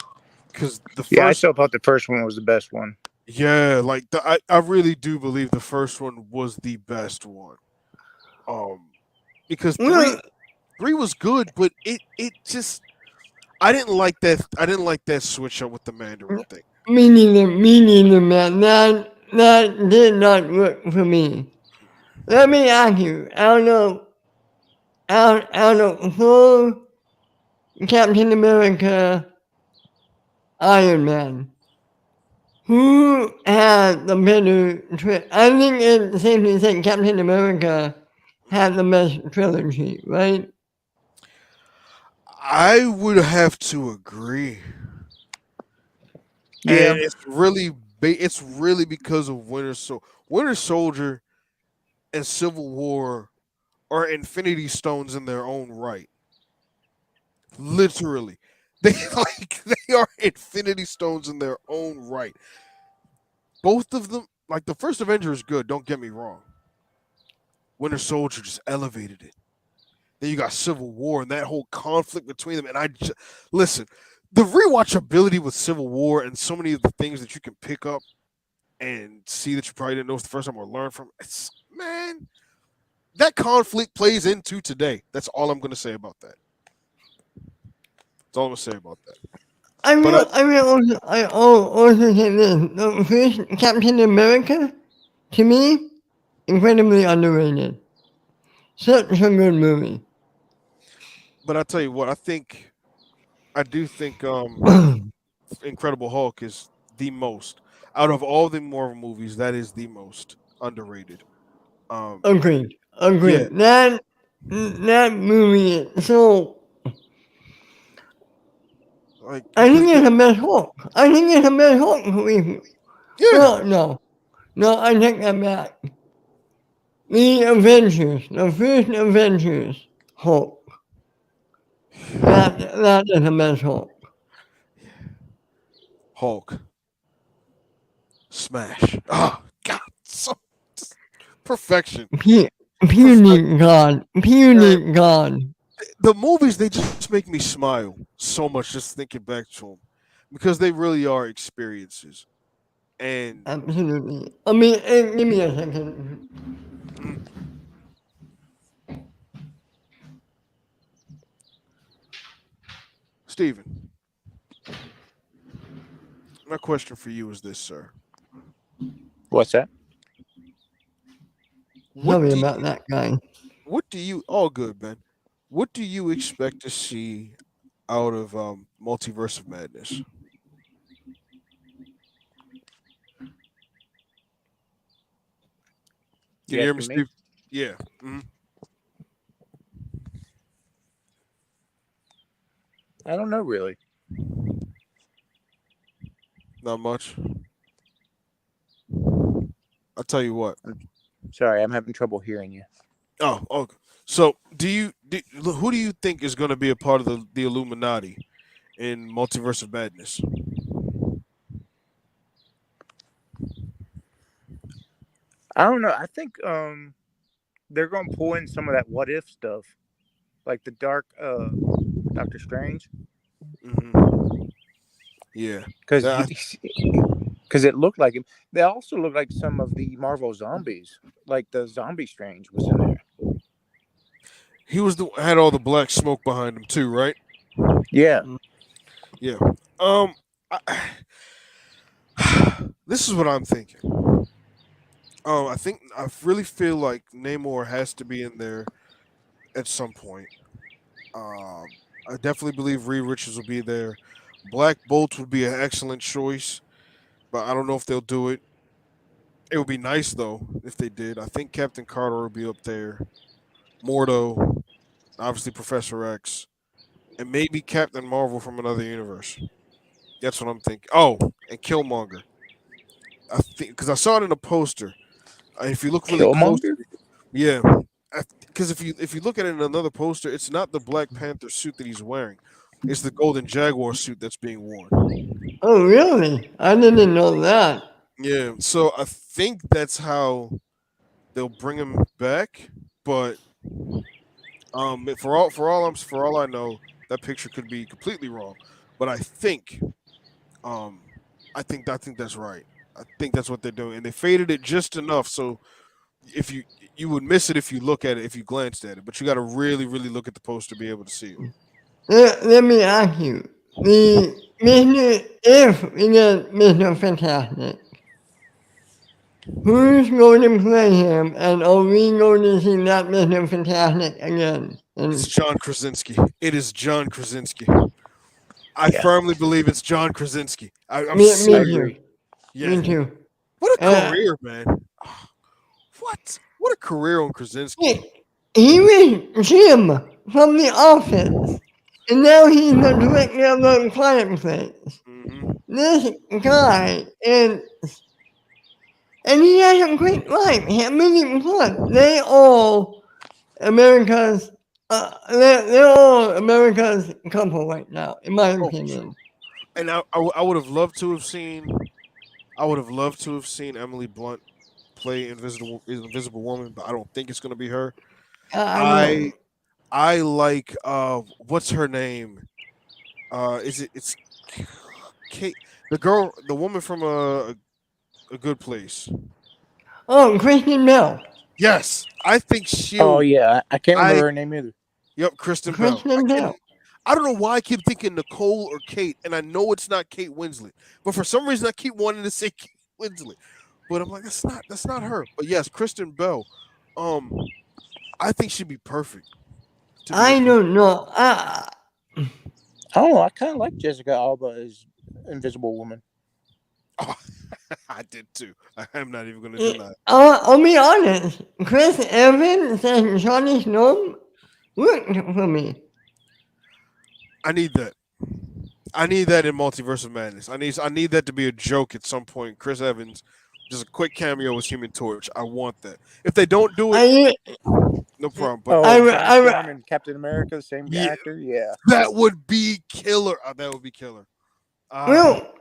Because the Yeah, I first, still thought the first one was the best one. yeah, like I really do believe the first one was the best one. Um, because Well, three was good, but it just I didn't like that. I didn't like that switch up with the Mandarin thing. me neither, man. That did not work for me. Let me ask you, out of Thor, Captain America, Iron Man, who had the better I think it's safe to say Captain America had the best trilogy, right? I would have to agree, Yeah, and it's really because of Winter Soldier and Civil War are Infinity Stones in their own right. Literally, they they are Infinity Stones in their own right. Both of them, like the first Avenger is good. Don't get me wrong. Winter Soldier just elevated it. Then you got Civil War and that whole conflict between them. And listen, the rewatchability with Civil War and so many of the things that you can pick up and see that you probably didn't know the first time or learn from. It's man, that conflict plays into today. That's all I'm going to say about that. That's all I'm going to say about that. But I will also say this: the first Captain America, to me, incredibly underrated. Such a good movie. I tell you what, I do think Incredible Hulk is the most out of all the Marvel movies. That is the most underrated. Um, Agreed. yeah, Agreed. That movie. So like I because think it's a best Hulk. I think it's a best Hulk movie. yeah, Well, no, I take that back. The Avengers, the first Avengers Hulk. That is a best Hulk. Hulk smash. Oh God, so perfection, Pu- perfect. And puny God. the movies they just make me smile so much just thinking back to them because they really are experiences. And Absolutely. I mean, give me a second. mm, Steven, my question for you is this, sir: what's that? What Sorry do about you, that guy. what do you? All good, Ben. What do you expect to see out of Multiverse of Madness? Can you hear me, asking me? Steve? Yeah. Mhm. I don't know really. Not much. I'll tell you what. Sorry, I'm having trouble hearing you. Oh, okay. So, who do you think is going to be a part of the Illuminati in Multiverse of Madness? I don't know. I think they're gonna pull in some of that what if stuff, like the dark Doctor Strange, Hmm. Yeah. because That, because it looked like him. They also look like some of the Marvel zombies, like the Zombie Strange was in there. he was had all the black smoke behind him too, right? Yeah, Yeah. I, this is what I'm thinking. I really feel like Namor has to be in there at some point. Um, I definitely believe Reed Richards will be there. Black Bolt would be an excellent choice, but I don't know if they'll do it. It would be nice though if they did. I think Captain Carter would be up there. Mordo, obviously Professor X, and maybe Captain Marvel from another universe. That's what I'm thinking. Oh, and Killmonger. I think because I saw it in a poster. If you look really Killmonger. closely, yeah. Because if you look at it in another poster, it's not the Black Panther suit that he's wearing. It's the Golden Jaguar suit that's being worn. Oh, really? I didn't know that. Yeah, so I think that's how they'll bring him back. But for all I know, that picture could be completely wrong. But um, I think that's right. I think that's what they're doing, and they faded it just enough so if you would miss it if you look at it if you glanced at it, but you got to really look at the poster to be able to see it. Let me ask you. The if we get Mr. Fantastic, who's going to play him, and are we going to see that Mr. Fantastic again? It's And John Krasinski. It is John Krasinski. I Yeah. firmly believe it's John Krasinski. I'm me I serious. agree. too. Yeah. Me too. What a Uh, career, man. What a career on Krasinski. he was Jim from The Office, and now he's the director of the Quiet Place. Hmm. This guy and he has a great life. Him and fun. They all America's. They're all America's couple right now, in my Oh, opinion. and I would have loved to have seen. I would have loved to have seen Emily Blunt play Invisible Woman, but I don't think it's going to be her. I I know. I like what's her name? It's Kate, the woman from a Good Place. Oh, Kristen Bell. Yes, I think Oh she'll. yeah, I can't I remember her name either. Yep, Kristen Bell. Kristen Bell. I don't know why I keep thinking Nicole or Kate, and I know it's not Kate Winslet, but for some reason I keep wanting to say Kate Winslet, but I'm like that's not her. But yes, Kristen Bell. Um, I think she'd be perfect to be I Invisible. don't know. I don't know. I kind of like Jessica Alba as Invisible Woman. Oh, I did too. I'm not even going to deny it. I'll be honest. Chris Evans and Johnny Snow worked for me. I need that. I need that in Multiverse of Madness. I need that to be a joke at some point. Chris Evans, just a quick cameo as Human Torch. I want that. If they don't do it, I no problem. But Oh, Johnny I- Storm and Captain America, the same Yeah. actor. Yeah. that would be killer. That would be killer. well,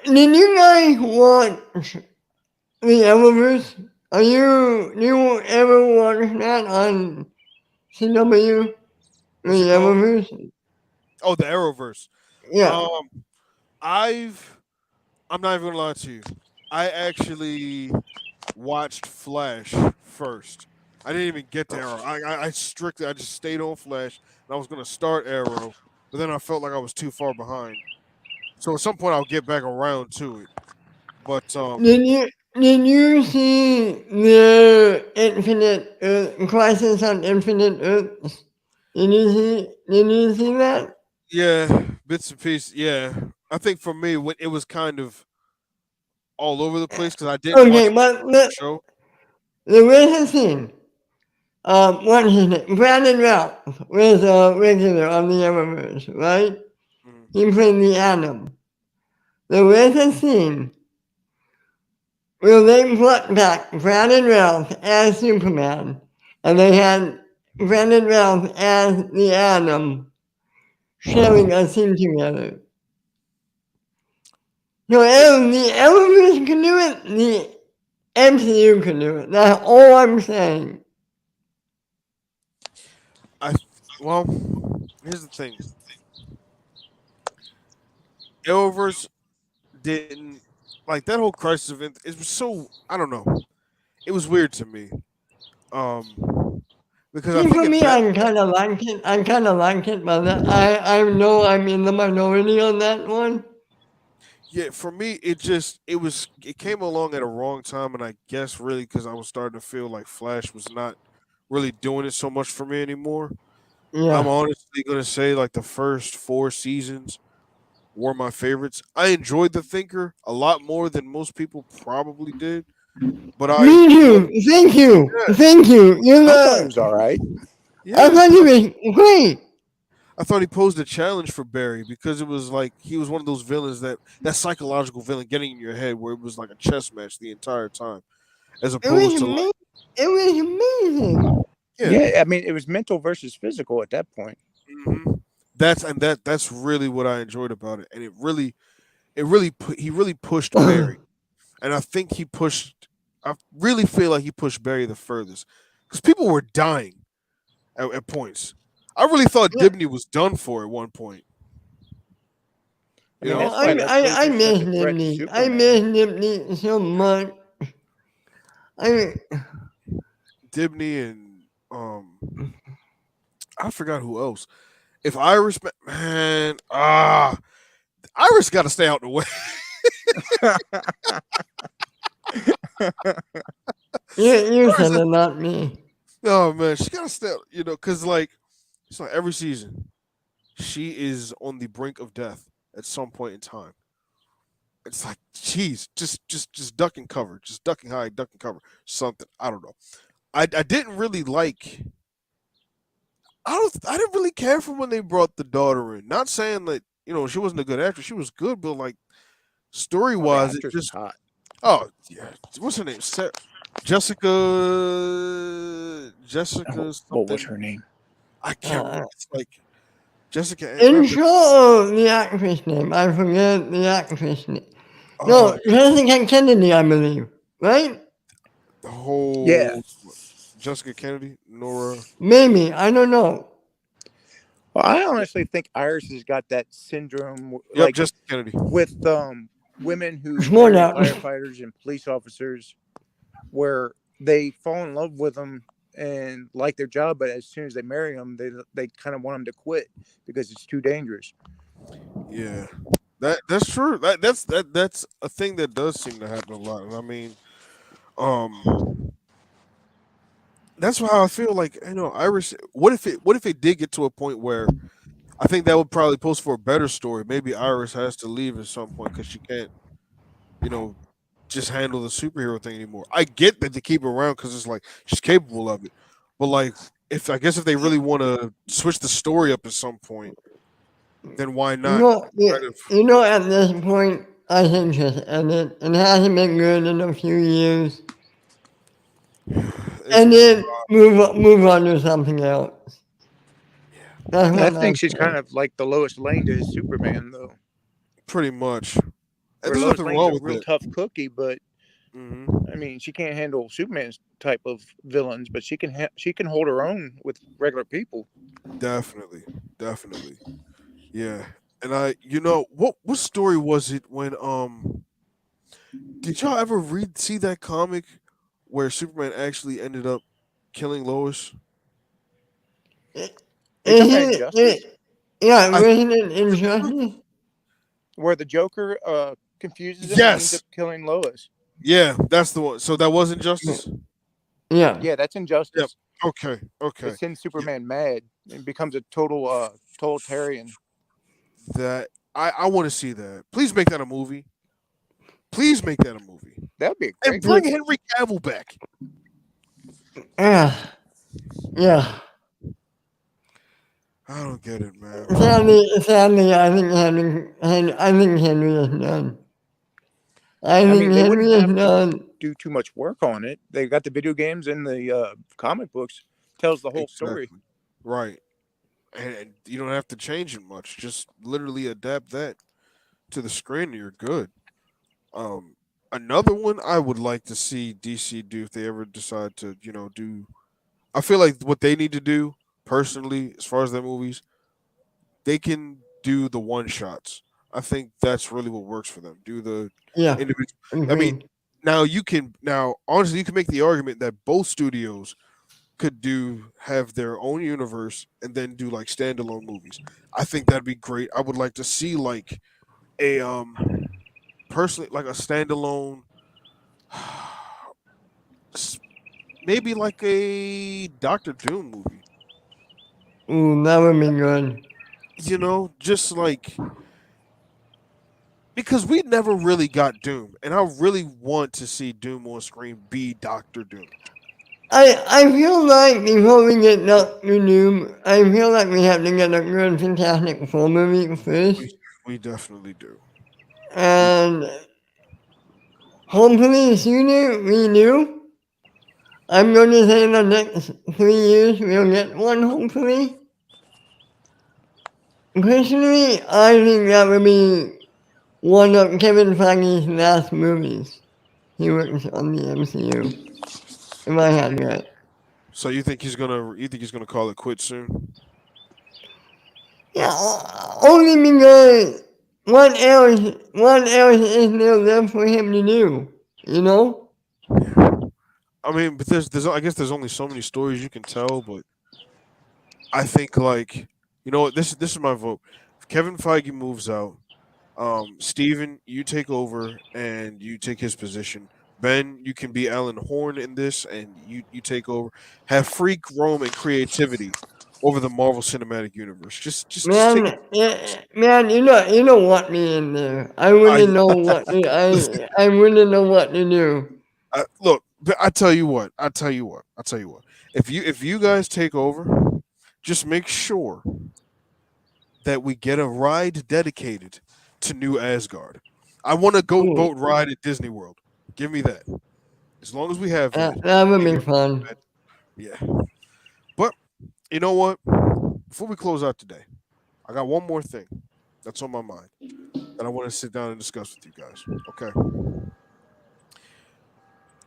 did you guys watch the Eververse? Do you ever watch that on CW? The What's it called? Eververse? Oh, the Arrowverse. Yeah. Um, I'm not even gonna lie to you. I actually watched Flash first. I didn't even get to Arrow. I just stayed on Flash, and I was gonna start Arrow, but then I felt like I was too far behind. So at some point I'll get back around to it. But Did you see the Infinite Earth, Crisis on Infinite Earths? Did you see that? yeah, bits and pieces. Yeah, I think for me, when it was kind of all over the place because I didn't watch Okay, the show. There was a scene. What's his name? Brandon Routh was a regular on the Eververse, right? Mhm. He played the Atom. There was a scene where they brought back Brandon Routh as Superman, and they had Brandon Routh as the Atom sharing a scene together. So the Eververse can do it, the MCU can do it. That's all I'm saying. I well, here's the thing. Arrowverse didn't like that whole crisis event. It was so I don't know. It was weird to me. Because I See, think for in me, Bat I kind of like it. I kind of like it, but I know I'm in the minority on that one. yeah, for me it came along at a wrong time, and I guess really because I was starting to feel like Flash was not really doing it so much for me anymore. I'm Yeah. honestly gonna say like the first 4 seasons were my favorites. I enjoyed the Thinker a lot more than most people probably did, but I Me thought too. Thank you. yeah, Thank you. You I thought it know, was all right. I yeah. thought you was great. I thought he posed a challenge for Barry because it was like he was one of those villains that psychological villain getting in your head where it was like a chess match the entire time, as It was opposed to like amazing. It was amazing. yeah, Yeah, I mean, it was mental versus physical at that point. that's really what I enjoyed about it, and he really pushed Barry, and I think he pushed. I really feel like he pushed Barry the furthest because people were dying at points. I really thought Yeah. Dibney was done for at one point. I You mean, know, that's Oh, why Lex I Luthor's miss such a threat to Nimby. I Superman. miss Nimby so much. I mean, Dibney and I forgot who else. If Iris, man, Iris got to stay out the way. you Iris, said it, not me. oh man, she got to stay. Because like it's like every season, she is on the brink of death at some point in time. It's like, geez, just duck and cover, just ducking high, duck and cover, something. I don't know. I didn't really like. I didn't really care for when they brought the daughter in. Not saying that she wasn't a good actress. She was good, but like story Oh, the wise, it actress was just hot. oh yeah. What's her name? Jessica What was something. her name? I can't Uh, remember. It's like Jessica. in Not Jessica. short, the actress name. I forget the actress name. Oh, No, Jessica Kennedy, I believe. Right? the Yeah. whole Jessica Kennedy, Nora. Maybe. I don't know. Well, I honestly think Iris has got that syndrome, Yep, like Jessica Kennedy. with women who It's more marry now. firefighters and police officers, where they fall in love with them and like their job, but as soon as they marry them, they kind of want them to quit because it's too dangerous. Yeah, that's true. That's a thing that does seem to happen a lot. And I mean, um, that's how I feel like Iris. What if it did get to a point where I think that would probably post for a better story. Maybe Iris has to leave at some point because she can't, you know, just handle the superhero thing anymore. I get that they keep her around because it's like she's capable of it, but like if they really want to switch the story up at some point, then why You not? know, yeah, Kind of, at this point, I think just end it. It hasn't been good in a few years. it's And then move on to something else. That's I what I think she's say. kind of like the Lois Lane to his Superman, though. pretty much. And Where there's Lois nothing Lane's wrong a with real it. tough cookie, but Hmm. I mean, she can't handle Superman's type of villains, but she can hold her own with regular people. Definitely, definitely, yeah. And what story was it when did y'all ever see that comic where Superman actually ended up killing Lois? Are you talking about Injustice, Yeah, I wasn't it Injustice? where the Joker confuses him and ends up yes, killing Lois? yeah, that's the one. So that wasn't Justice. Yeah. Yeah, that's Yep. Injustice. Okay. It Okay. sends Yeah, Superman mad and becomes a total totalitarian. that I want to see that. Please make that a movie. Please make that a movie That would be a and great bring movie. Henry Cavill back. Yeah, yeah. I don't get it, man. Sadly, I think Henry is done. I I think mean, they wouldn't Henry is have to done. do too much work on it. They got the video games and the comic books. Tells the whole story. Exactly. Right. And you don't have to change it much. Just literally adapt that to the screen and you're good. Um Another one I would like to see DC do if they ever decide to, do I feel like what they need to do personally, as far as their movies, they can do the one shots. I think that's really what works for them. Do the Yeah, individual. I mean, agreed. now honestly you can make the argument that both studios could have their own universe and then do like standalone movies. I think that'd be great. I would like to see like a personally like a standalone s- maybe like a Doctor Doom movie. Ooh, that would be good. Just like because we never really got Doom, and I really want to see Doom on screen be Doctor Doom. I feel like before we get Doctor Doom, I feel like we have to get a good Fantastic Four movie We first, we definitely do. We and hopefully sooner we do. I'm going to say in the next 3 years we'll get one, hopefully. Personally, I think that would be one of Kevin Feige's last movies. He works on the MCU. If I had right. so you think he's gonna call it quit soon? Yeah, only because what else is there left for him to do? You know? I mean, but there's I guess there's only so many stories you can tell, but I think like what this is my vote. If Kevin Feige moves out, Steven, you take over and you take his position. Ben, you can be Alan Horn in this, and you take over. Have freak roam and creativity over the Marvel Cinematic Universe. Just take. Man, man, you know what me in there. I I wouldn't know what to, listen. I wouldn't know what to do. Look, but I tell you what. I tell you what. I tell you what. If you guys take over, just make sure that we get a ride dedicated to New Asgard. I want a goat Ooh, boat ride at Disney World. Give me that. As long as we have that, that would me and be your fun. yeah. But you know what? Before we close out today, I got one more thing that's on my mind that I want to sit down and discuss with you guys. Okay.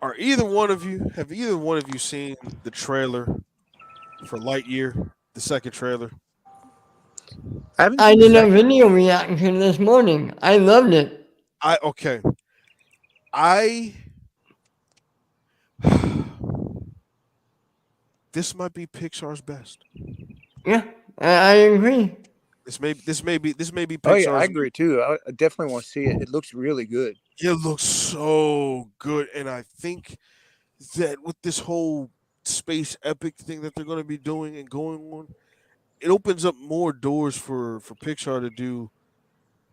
Have either one of you seen the trailer for Lightyear, the second trailer? I haven't I seen the did a second one. video reaction this morning. I loved it. Okay. I this might be Pixar's best. Yeah, I agree. This may be Oh yeah, I Pixar's. agree too. I definitely want to see it. It looks really good. It looks so good, and I think that with this whole space epic thing that they're going to be doing and going on, it opens up more doors for Pixar to do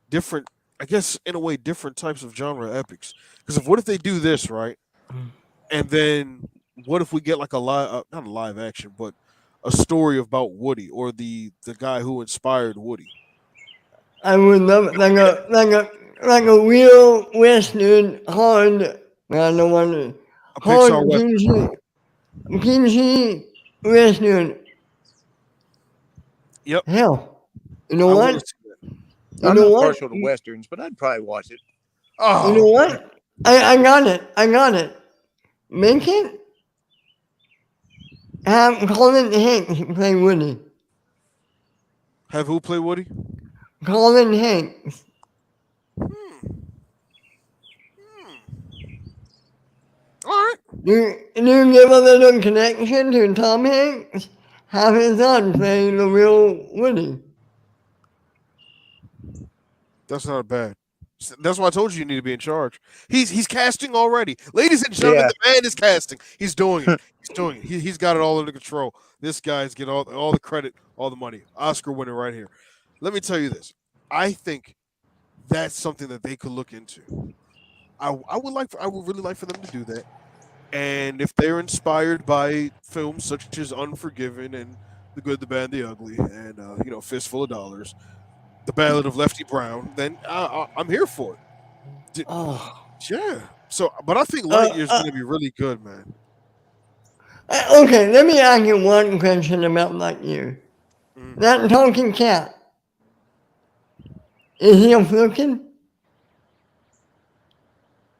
different, I guess, in a way, different types of genre epics. Because if what if they do this right, and then what if we get like a not a live action, but a story about Woody or the guy who inspired Woody? I would love it. Like a real Western hard. I don't want to A hard Pixar Western. kimchi Western. Yep, Hell, you know I want to what? see that. You I'm know not what? partial to westerns, but I'd probably watch it. You know Oh man, what? I got it. I got it. Make it. Have Colin Hanks play Woody. have who play Woody? Colin Hanks. Hmm. Hmm. All right. You give a little connection to Tom Hanks? Have his son play the real Woody. That's not bad. That's why I told you you need to be in charge. He's casting already, ladies and gentlemen. Yeah. The man is casting. He's doing it. He's doing it. He's got it all under control. This guy's getting all the credit, all the money. Oscar winner right here. Let me tell you this. I think that's something that they could look into. I would really like for them to do that. And if they're inspired by films such as Unforgiven and The Good, the Bad, and the Ugly, and Fistful of Dollars, The Ballad of Lefty Brown, then I'm here for it. Oh. Yeah. So, but I think Uh, Lightyear is uh, going to be really good, man. okay, let me ask you one question about Lightyear. Mhm. That talking cat, is he a Fluken?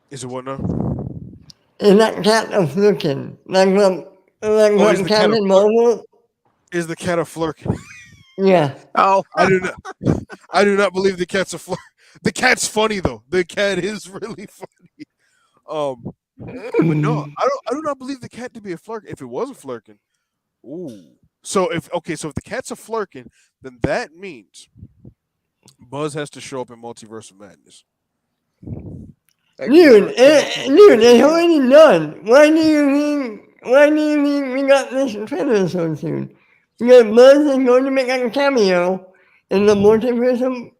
Is it what now? Is that cat a Fluken? Like Oh, what is the cat a Captain flirt? Marvel? Is the cat a flirkin? Yeah. Oh, I do not. I do not believe the cat's a flirt. The cat's funny though. The cat is really funny. But no, I do not believe the cat to be a flirkin. If it was a flirkin, ooh. So if the cat's a flirkin, then that means Buzz has to show up in Multiverse of Madness. Dude, it's already done. Why do you think we got this trailer so soon? Because Buzz is going to make a cameo in the multiverse of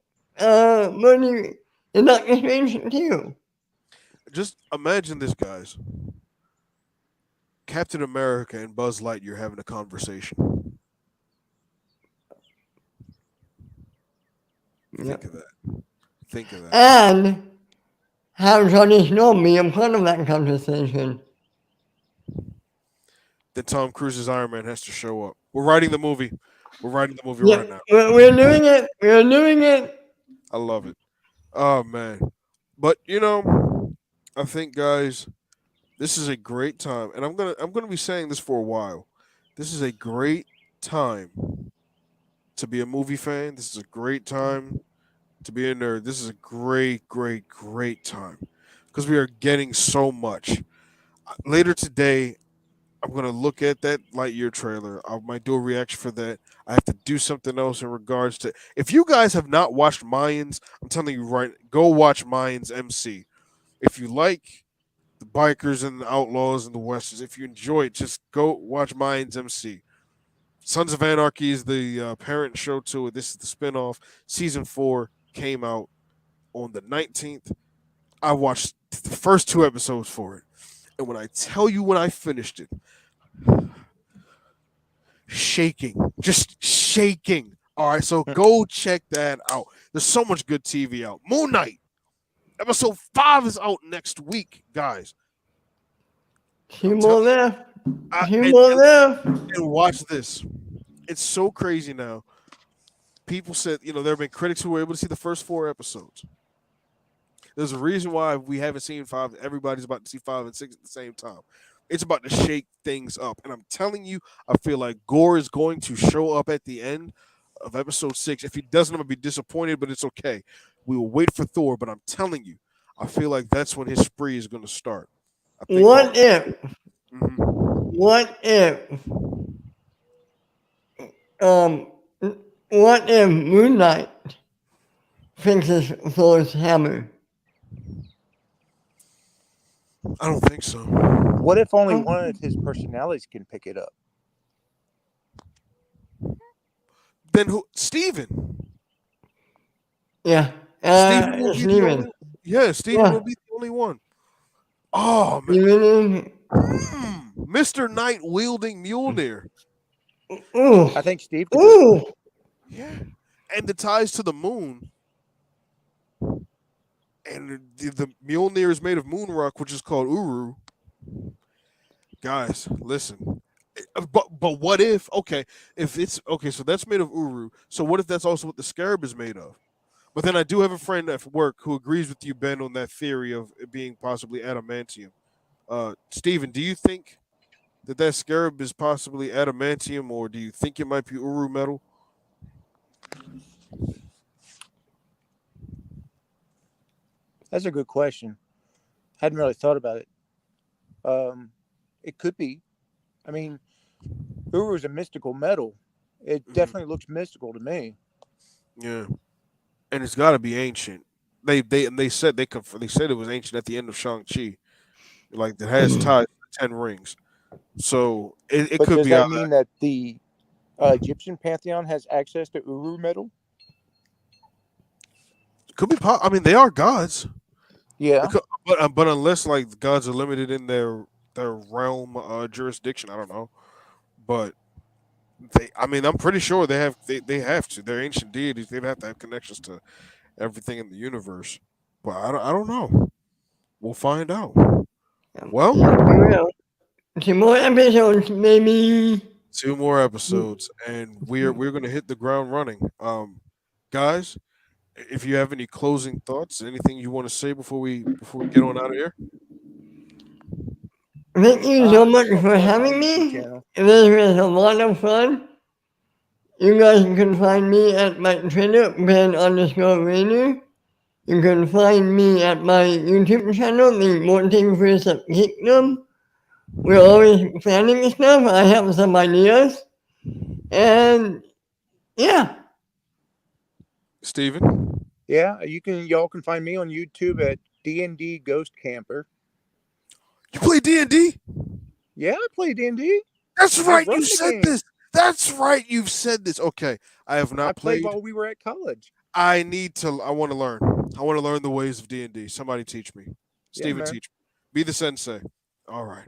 in Doctor Strange 2. Just imagine this, guys. Captain America and Buzz Lightyear having a conversation. Think of that. Think of that. And have Johnny Snow be a part of that conversation. Then Tom Cruise's Iron Man has to show up. We're writing the movie. We're writing the movie Yeah, right now. we're doing it. We're doing it. I love it. Oh man. But I think guys, this is a great time. And I'm gonna be saying this for a while. This is a great time to be a movie fan. This is a great time to be a nerd. This is a great, great, great time. Because we are getting so much. Later today, I'm gonna look at that Lightyear trailer. I might do a reaction for that. I have to do something else in regards to. If you guys have not watched Mayans, I'm telling you right, go watch Mayans MC. If you like the bikers and the outlaws and the westerns, if you enjoy it, just go watch Mayans MC. Sons of Anarchy is the parent show to it. This is the spinoff. Season 4 came out on the 19th. I watched the first 2 episodes for it. And when I tell you when I finished it, shaking, just shaking. All right, so go check that out. There's so much good TV out. Moon Knight, episode 5 is out next week, guys. Two more left. And left. watch this. It's so crazy now. People said, there have been critics who were able to see the first 4 episodes. There's a reason why we haven't seen 5. Everybody's about to see 5 and 6 at the same time. It's about to shake things up. And I'm telling you, I feel like Gore is going to show up at the end of episode 6. If he doesn't, I'm going to be disappointed, but it's okay. We will wait for Thor, but I'm telling you, I feel like that's when his spree is going to start. What if? Mhm. What if? What if Moon Knight fixes Thor's hammer? I don't think so. What if only one of his personalities can pick it up? Then who? Steven. Yeah. Steven will be the Steven. only, yeah, Steven Yeah. will be the only one. Oh man, Mr. Knight wielding Mjolnir. Ooh. I think Steve could do it. Ooh. Yeah, and the ties to the moon. And the Mjolnir is made of moon rock, which is called Uru. Guys, listen. But what if? Okay, if it's okay, so that's made of Uru. So what if that's also what the scarab is made of? But then I do have a friend at work who agrees with you, Ben, on that theory of it being possibly adamantium. Steven, do you think that scarab is possibly adamantium, or do you think it might be Uru metal? That's a good question. Hadn't really thought about it. It could be. I mean, Uru is a mystical metal. It definitely looks mystical to me. Yeah, and it's got to be ancient. They said they said it was ancient at the end of Shang-Chi, like it has ties to 10 rings. So it But could does be that out. mean that the Egyptian pantheon has access to Uru metal? Could be. I mean, they are gods. Yeah. But unless like the gods are limited in their their realm jurisdiction. I don't know, but I mean, I'm pretty sure they have to. They're ancient deities. They'd have to have connections to everything in the universe. But I don't know. We'll find out. Well, Yeah, we will. 2 more episodes, maybe. 2 more episodes, and we're gonna hit the ground running. Guys, if you have any closing thoughts, anything you want to say before we get on out of here. Thank you so much Of for course, having our YouTube me. channel. This was a lot of fun. You guys can find me at my Twitter, Ben_Rainer. You can find me at my YouTube channel, The Multiverse of Kingdom. We're always planning stuff. I have some ideas. And yeah, Steven? Yeah, y'all can find me on YouTube at D&D Ghost Camper. You play D&D? Yeah, I play D&D. That's I right. run You the said game. this. That's right. You've said this. Okay, I have I not played played. while we were at college. I need to. I want to learn. I want to learn the ways of D&D. Somebody teach me. Yeah, Steven, man. teach me. Be the sensei. All right.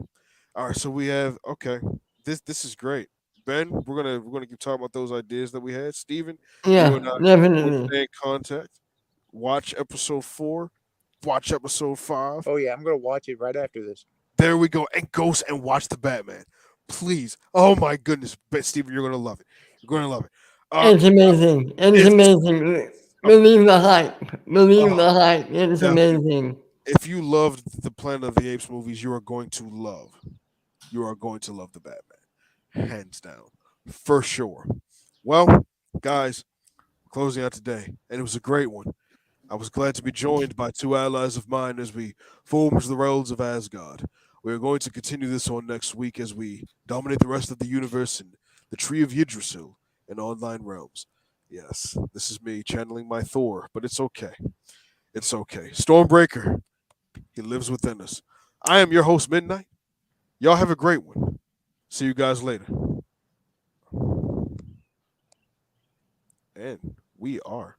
All right. So we have. Okay. This is great. Ben, we're gonna keep talking about those ideas that we had. Steven, you and yeah, I will definitely. stay in contact. Watch episode 4. Watch episode 5. Oh, yeah, I'm going to watch it right after this. There we go. And go and watch the Batman. Please. Oh my goodness. Steven, you're gonna love it. You're gonna love it. It's amazing. It's If amazing. Believe the hype. Believe uh, the hype. It's definitely. amazing. If you loved the Planet of the Apes movies, you are going to love. You are going to love the Batman, hands down, for sure. Well, guys, closing out today, and it was a great one. I was glad to be joined by 2 allies of mine as we formed the realms of Asgard. We are going to continue this on next week as we dominate the rest of the universe in the Tree of Yggdrasil and online realms. Yes, this is me channeling my Thor, but it's okay. It's okay. Stormbreaker, he lives within us. I am your host, Midnight. Y'all have a great one. See you guys later. And we are